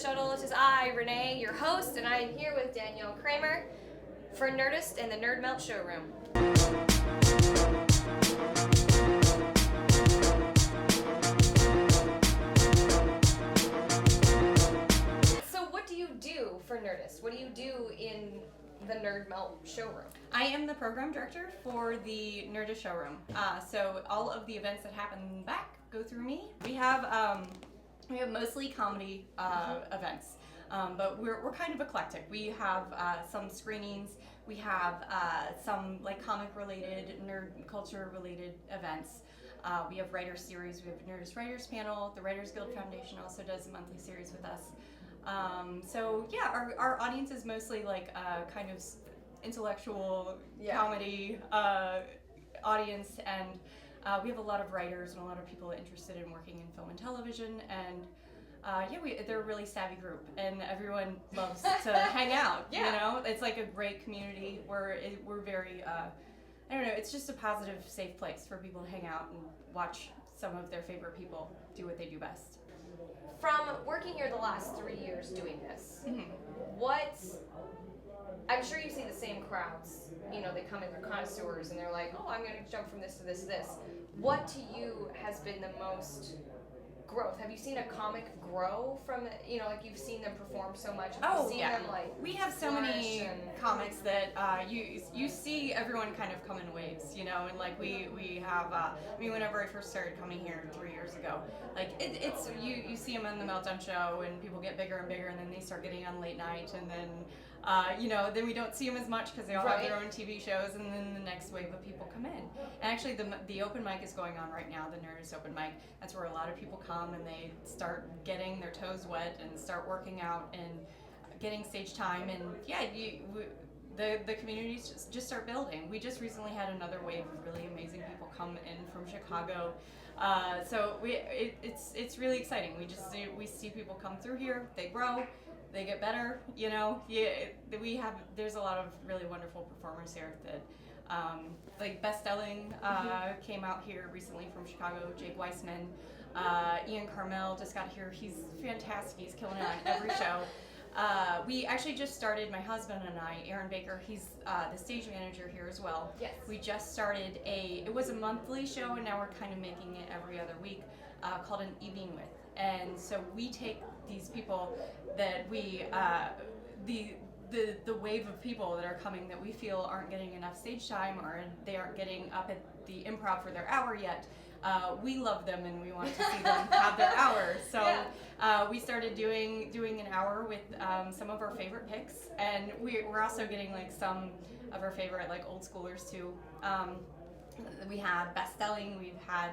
Shuttle. It is I, Renee, your host, and I am here with Danielle Kramer for Nerdist and the Nerd Melt Showroom. So what do you do for Nerdist? What do you do in the Nerd Melt Showroom? I am the program director for the Nerdist Showroom. So all of the events that happen back go through me. We have mostly comedy events, but we're kind of eclectic. We have some screenings. We have some like comic related, nerd culture related events. We have writer series. We have a Nerdist Writers Panel. The Writers Guild Foundation also does a monthly series with us. So yeah, our audience is mostly like kind of intellectual comedy audience, and we have a lot of writers and a lot of people interested in working in film and television, and they're a really savvy group, and everyone loves to hang out. You know, it's like a great community. We're very I don't know, it's just a positive, safe place for people to hang out and watch some of their favorite people do what they do best. From working here the last 3 years doing this, I'm sure you see the same crowds. You know, they come in, they're connoisseurs, and they're like, oh, I'm going to jump from this to this to this. What to you has been the most growth? Have you seen a comic grow from, you know, like you've seen them perform so much? Have you seen them, like, we have so many comics that you see everyone kind of come in waves, you know, and like we have, I mean, whenever I first started coming here 3 years ago, like it's you see them on the Meltdown show, and people get bigger and bigger, and then they start getting on late night, and then you know, then we don't see them as much because they all have their own TV shows, and then the next wave of people come in. And actually, the open mic is going on right now, the Nerdist open mic. That's where a lot of people come and they start getting their toes wet and start working out and getting stage time. And yeah, the communities just start building. We just recently had another wave of really amazing people come in from Chicago. So it's really exciting. We see people come through here, they grow. They get better, you know. There's a lot of really wonderful performers here that, like Best Stelling came out here recently from Chicago. Jake Weissman, Ian Carmel just got here. He's fantastic. He's killing it on every show. We actually just started, my husband and I, Aaron Baker, he's the stage manager here as well. Yes. We just started it was a monthly show, and now we're kind of making it every other week, called An Evening With. And so we take these people that we, the wave of people that are coming that we feel aren't getting enough stage time, or they aren't getting up at the Improv for their hour yet. We love them, and we want to see them have their hour. So we started doing an hour with some of our favorite picks, and we're also getting like some of our favorite like old schoolers too. We had Best Stelling, we've had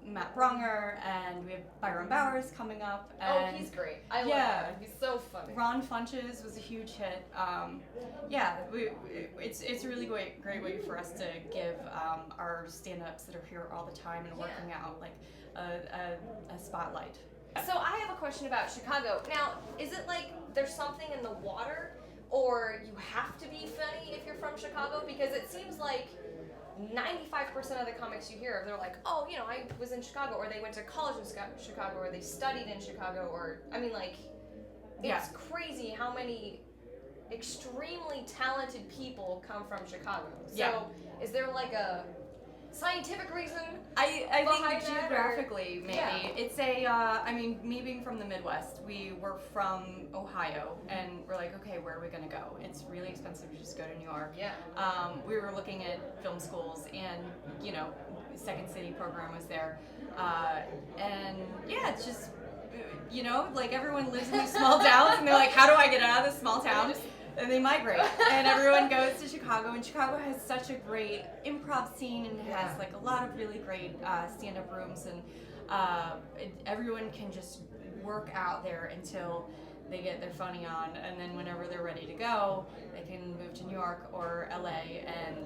Matt Bronger, and we have Byron Bowers coming up. And he's great. I love him. He's so funny. Ron Funches was a huge hit. It's a really great way for us to give our stand-ups that are here all the time and working out like a spotlight. So I have a question about Chicago. Now, is it like there's something in the water, or you have to be funny if you're from Chicago? Because it seems like 95% of the comics you hear of, they're like, oh, you know, I was in Chicago, or they went to college in Chicago, or they studied in Chicago, or, I mean, like, it's crazy how many extremely talented people come from Chicago. So is there like a scientific reason? I think geographically, maybe. It's I mean, me being from the Midwest, we were from Ohio, and we're like, okay, where are we going to go? It's really expensive to just go to New York. Yeah. We were looking at film schools, and, you know, Second City program was there. And yeah, it's just, you know, like everyone lives in these small towns, and they're like, how do I get out of this small town? And they migrate, and everyone goes to Chicago, and Chicago has such a great improv scene, and has like a lot of really great stand-up rooms, and everyone can just work out there until they get their funny on, and then whenever they're ready to go, they can move to New York or LA and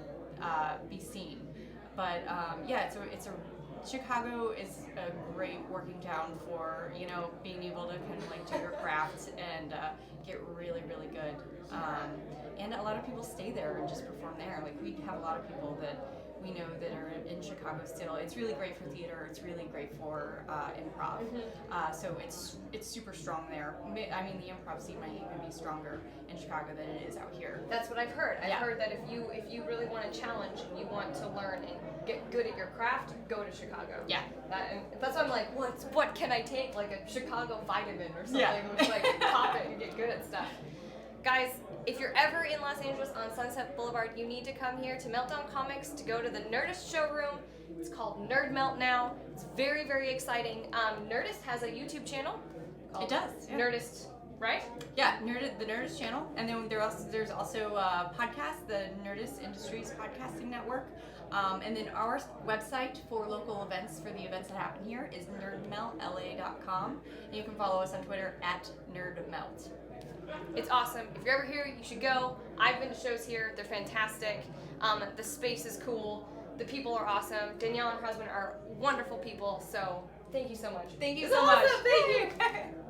be seen. But Chicago is a great working town for, you know, being able to kind of like do your craft and get really, really good. And a lot of people stay there and just perform there. Like, we have a lot of people that we know that are in Chicago Chicago still. It's really great for theater. It's really great for improv. So it's super strong there. I mean, the improv scene might even be stronger in Chicago than it is out here. That's what I've heard. I've heard that if you really want a challenge and you want to learn and get good at your craft, go to Chicago. Yeah. And that's why I'm like, what can I take? Like a Chicago vitamin or something, which like pop it and get good at stuff. Guys, if you're ever in Los Angeles on Sunset Boulevard, you need to come here to Meltdown Comics to go to the Nerdist showroom. It's called Nerd Melt now. It's very, very exciting. Nerdist has a YouTube channel. It does. Yeah. Nerdist, right? Yeah, the Nerdist channel, and then there's also a podcast, the Nerdist Industries Podcasting Network, and then our website for local events for the events that happen here is nerdmeltla.com, and you can follow us on Twitter at nerdmelt. It's awesome. If you're ever here, you should go. I've been to shows here. They're fantastic. The space is cool. The people are awesome. Danielle and her husband are wonderful people. So thank you so much. Thank you so much. Thank you.